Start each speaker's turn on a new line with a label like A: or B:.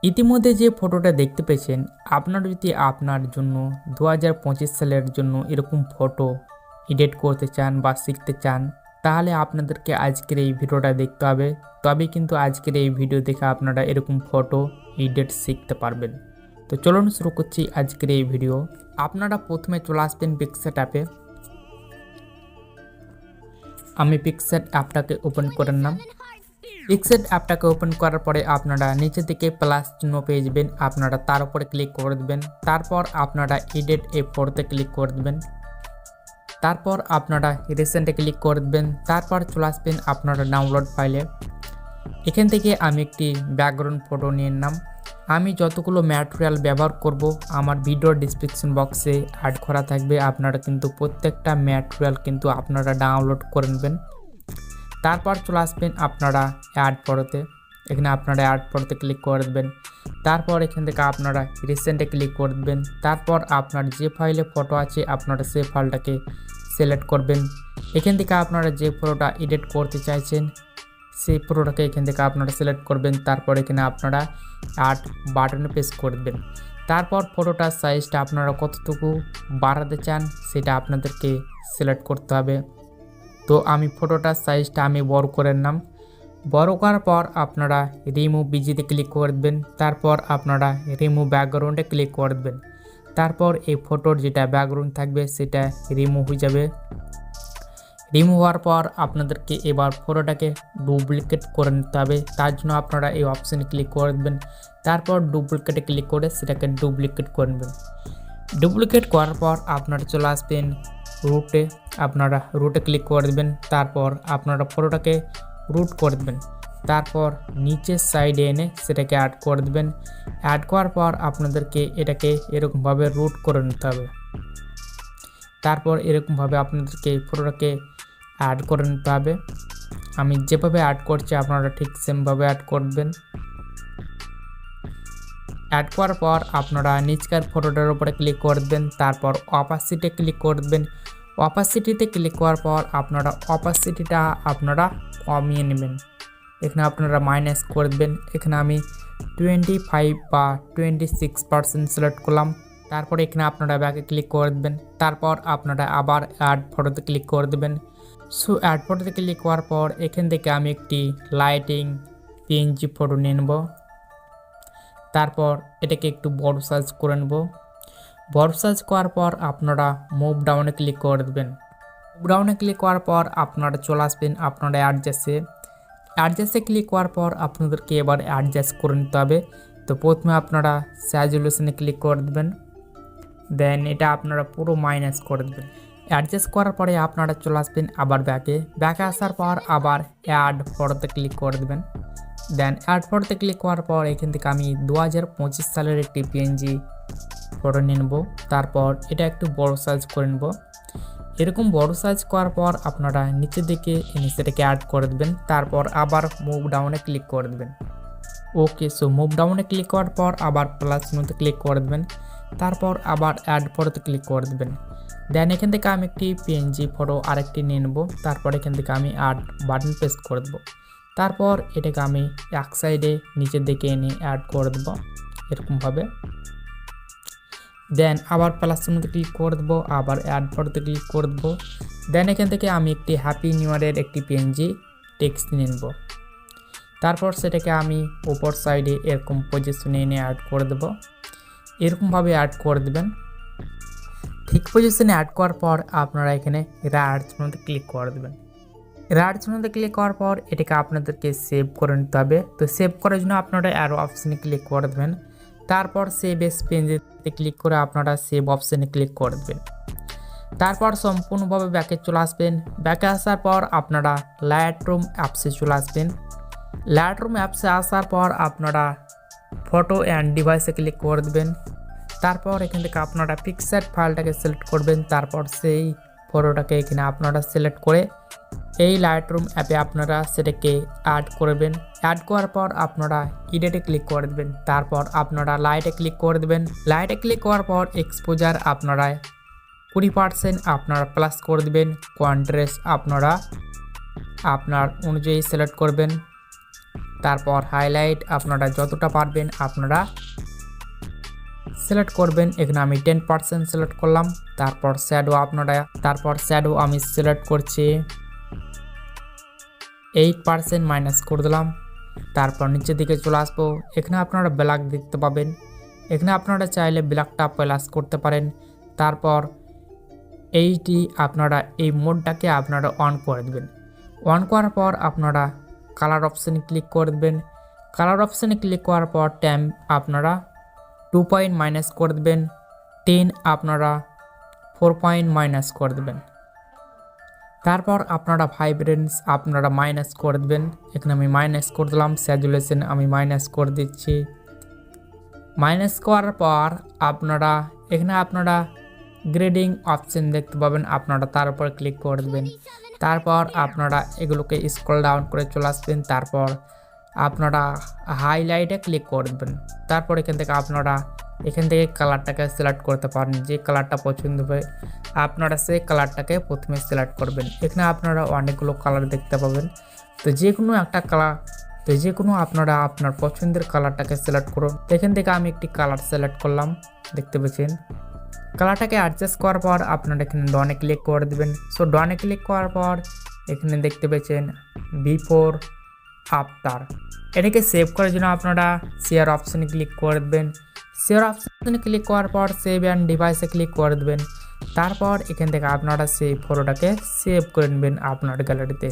A: ইতিমধ্যে যে ফটোটা দেখতে পেয়েছেন, আপনারা যদি আপনার জন্য 2025 সালের জন্য এরকম ফটো এডিট করতে চান বা শিখতে চান, তাহলে আপনাদেরকে আজকের এই ভিডিওটা দেখতে হবে। তবে কিন্তু আজকের এই ভিডিও দেখে আপনারা এরকম ফটো এডিট শিখতে পারবেন। তো চলুন শুরু করছি আজকের এই ভিডিও। আপনারা প্রথমে চলে আসবেন পিক্সার্ট অ্যাপে। আমি পিক্সার্ট অ্যাপটাকে ওপেন করে নিলাম। পিক্সার্ট অ্যাপটাকে ওপেন করার পরে আপনারা নিচের দিকে প্লাস চিহ্ন পেয়ে যাবেন, আপনারা তার উপরে ক্লিক করে দেবেন। তারপর আপনারা এডিট এই ফটোতে ক্লিক করে দেবেন। তারপর আপনারা রিসেন্টে ক্লিক করে দেবেন। তারপর চলে আসবেন আপনারা ডাউনলোড ফাইলে। এখান থেকে আমি একটি ব্যাকগ্রাউন্ড ফটো নিয়ে নিলাম। আমি যতগুলো ম্যাটেরিয়াল ব্যবহার করব আমার ভিডিওর ডিসক্রিপশন বক্সে অ্যাড করা থাকবে। আপনারা কিন্তু প্রত্যেকটা ম্যাটেরিয়াল কিন্তু আপনারা ডাউনলোড করে নেবেন। তারপর চলে আসবেন আপনারা অ্যাড ফটোতে। এখানে আপনারা অ্যাড ফটোতে ক্লিক করে দেবেন। তারপর এখান থেকে আপনারা রিসেন্টে ক্লিক করে দেবেন। তারপর আপনার যে ফাইলে ফটো আছে আপনারা সেই ফাইলটাকে সিলেক্ট করবেন। এখান থেকে আপনারা যে ফটোটা এডিট করতে চাইছেন সেই ফটোটাকে এখান থেকে আপনারা সিলেক্ট করবেন। তারপর এখানে আপনারা অ্যাড বাটনে প্রেস করে দেবেন। তারপর ফটোটার সাইজটা আপনারা কতটুকু বাড়াতে চান সেটা আপনাদেরকে সিলেক্ট করতে হবে। তো আমি ফটোটার সাইজটা আমি বড় করে নিলাম। বড় করার পর আপনারা রিমুভ বিজিতে ক্লিক করে দেবেন। তারপর আপনারা রিমুভ ব্যাকগ্রাউন্ডে ক্লিক করে দেবেন। তারপর এই ফটোর যেটা ব্যাকগ্রাউন্ড থাকবে সেটা রিমুভ হয়ে যাবে। রিমুভ হওয়ার পর আপনাদেরকে এবার ফটোটাকে ডুপ্লিকেট করে নিতে হবে। তার জন্য আপনারা এই অপশানে ক্লিক করে দেবেন। তারপর ডুপ্লিকেটে ক্লিক করে সেটাকে ডুপ্লিকেট করে নেবেন। ডুপ্লিকেট করার পর আপনারা চলে আসবেন রুটে। আপনারা রুটে ক্লিক করে দেবেন। তারপর আপনারা ফটোটাকে রুট করে দেবেন। তারপর নিচের সাইডে এনে সেটাকে অ্যাড করে দেবেন। অ্যাড করার পর আপনাদেরকে এটাকে এরকমভাবে রুট করে নিতে হবে। তারপর এরকমভাবে আপনাদেরকে ফটোটাকে অ্যাড করে নিতে হবে। আমি যেভাবে অ্যাড করছি আপনারা ঠিক সেমভাবে অ্যাড করবেন। অ্যাড করার পর আপনারা নিচকার ফটোটার উপরে ক্লিক করবেন। তারপর অপাসিটি ক্লিক করবেন। অপাসিটিতে ক্লিক করার পর আপনারা অপাসিটিটা আপনারা কমিয়ে নেবেন। এখানে আপনারা মাইনাস করবেন। এখানে আমি 25 বা 26% সিলেক্ট করলাম। তারপর এখানে আপনারা ব্যাকে ক্লিক করে দেবেন। তারপর আপনারা আবার অ্যাড ফটোতে ক্লিক করে দেবেন। সো অ্যাড ফটোতে ক্লিক করার পর এখান থেকে আমি একটি লাইটিং পিএনজি ফটো নিয়ে নেব। তারপর এটাকে একটু বড় সাইজ করে নেব। বড় সাইজ করার পর আপনারা মুভ ডাউনে ক্লিক করে দেবেন। মুভ ডাউনে ক্লিক করার পর আপনারা চলে আসবেন আপনারা অ্যাডজাস্টে ক্লিক করার পর আপনাদেরকে এবার অ্যাডজাস্ট করে নিতে হবে। তো প্রথমে আপনারা স্যাচুরেশনে ক্লিক করে দেবেন। দেন এটা আপনারা পুরো মাইনাস করে দেবেন। অ্যাডজাস্ট করার পরে আপনারা চলে আসবেন আবার ব্যাকে আসার পর আবার অ্যাড ফটোতে ক্লিক করে দেবেন। দেন অ্যাড ফটোতে ক্লিক করার পর এখান থেকে আমি 2025 সালের একটি পিএনজি ফটো নিয়ে নেব। তারপর এটা একটু বড় সাইজ করে নেব। এরকম বড় সাইজ করার পর আপনারা নিচের দিকে এনে সেটাকে অ্যাড করে দেবেন। তারপর আবার মুভ ডাউনে ক্লিক করে দেবেন। ওকে, সো মুভ ডাউনে ক্লিক করার পর আবার প্লাস চিহ্নতে ক্লিক করে দেবেন। তারপর আবার অ্যাড ফটোতে ক্লিক করে দেবেন। দেন এখান থেকে আমি একটি পিএনজি ফটো আরেকটি নিয়ে নেব। তারপর এখান থেকে আমি অ্যাড বাটন প্রেস করে দেবো। তারপর এটাকে আমি এক সাইডে নিচের দিকে এনে অ্যাড করে দেবো এরকমভাবে। দেন আবার প্লাস চিহ্নতে ক্লিক করে দেবো, আবার অ্যাড ফটোতে ক্লিক করে দেবো। দেন এখান থেকে আমি একটি হ্যাপি নিউ ইয়ারের একটি পিএনজি টেক্সট নিয়ে নেব। তারপর সেটাকে আমি উপর সাইডে এরকম পজিশনে এনে অ্যাড করে দেবো। এরকমভাবে অ্যাড করে দেবেন। ঠিক পজিশনে অ্যাড করার পর আপনারা এখানে রাইট চিহ্নতে ক্লিক করে দেবেন। রাইট চিহ্নতে ক্লিক করার পর এটাকে আপনাদেরকে সেভ করে নিতে হবে। তো সেভ করার জন্য আপনারা অ্যারো অপশানে ক্লিক করে দেবেন। তারপর সেভ এস পেজে ক্লিক করে আপনারা সেভ অপশানে ক্লিক করে দেবেন। তারপর সম্পূর্ণভাবে ব্যাকে চলে আসবেন। ব্যাকে আসার পর আপনারা লাইটরুম অ্যাপসে চলে আসবেন। লাইটরুম অ্যাপসে আসার পর আপনারা ফটো অ্যান্ড ডিভাইসে ক্লিক করে দেবেন। তারপর এখান থেকে আপনারা পিক্সার্ট ফাইলটাকে সিলেক্ট করবেন। তারপর সেই ফটোটাকে এখানে আপনারা সিলেক্ট করে এই লাইটরুম অ্যাপে আপনারা সেটাকে অ্যাড করবেন। অ্যাড করার পর আপনারা এডিটে ক্লিক করে দেবেন। তারপর আপনারা লাইটে ক্লিক করে দেবেন। লাইটে ক্লিক করার পর এক্সপোজার আপনারা 20% আপনারা প্লাস করে দেবেন। কন্ট্রাস্ট আপনারা আপনার অনুযায়ী সিলেক্ট করবেন। তারপর হাইলাইট আপনারা যতটা পারবেন আপনারা সিলেক্ট করবেন। এখানে আমি 10% সিলেক্ট করলাম। তারপর শ্যাডো আমি সিলেক্ট করছি 8% মাইনাস করে দিলাম। তারপর নিচের দিকে চলে আসবো। এখানে আপনারা ব্ল্যাক দেখতে পাবেন। এখানে আপনারা চাইলে ব্ল্যাকটা প্লাস করতে পারেন। তারপর এইটি আপনারা এই মোডটাকে আপনারা অন করে দেবেন। অন করার পর আপনারা কালার অপশানে ক্লিক করে দেবেন। কালার অপশানে ক্লিক করার পর টাইম আপনারা 2 পয়েন্ট মাইনাস করে দেবেন। 10 আপনারা 4 পয়েন্ট মাইনাস করে দেবেন। তারপর আপনারা ভাইব্রেন্স আপনারা মাইনাস করে দেবেন। এখানে আমি মাইনাস করে দিলাম। স্যাচুরেশন আমি মাইনাস করে দিচ্ছি। মাইনাস করার পর এখানে আপনারা গ্রেডিং অপশন দেখতে পাবেন, আপনারা তার উপর ক্লিক করে দেবেন। তারপর আপনারা এগুলোকে স্ক্রল ডাউন করে চলে আসবেন। তারপর আপনারা হাইলাইটে ক্লিক করে দেবেন। তারপর এখান থেকে কালারটাকে সিলেক্ট করতে পারেন। যে কালারটা পছন্দ হবে আপনারা সেই কালারটাকে প্রথমে সিলেক্ট করবেন। এখানে আপনারা অনেকগুলো কালার দেখতে পাবেন। তো যে কোনো আপনারা আপনার পছন্দের কালারটাকে সিলেক্ট করুন। তো এখান থেকে আমি একটি কালার সিলেক্ট করলাম, দেখতে পাচ্ছেন। কালারটাকে অ্যাডজাস্ট করার পর আপনারা এখানে ডনে ক্লিক করে দেবেন। সো ডনে ক্লিক করার পর এখানে দেখতে পাচ্ছেন বিফোর আফটার। এটাকে সেভ করার জন্য আপনারা শেয়ার অপশানে ক্লিক করে দেবেন। শেয়ার অপশানে ক্লিক করার পর সেভ অ্যান্ড ডিভাইসে ক্লিক করে দেবেন। তারপর এখান থেকে আপনারা সেই ফটোটাকে সেভ করে নেবেন আপনার গ্যালারিতে।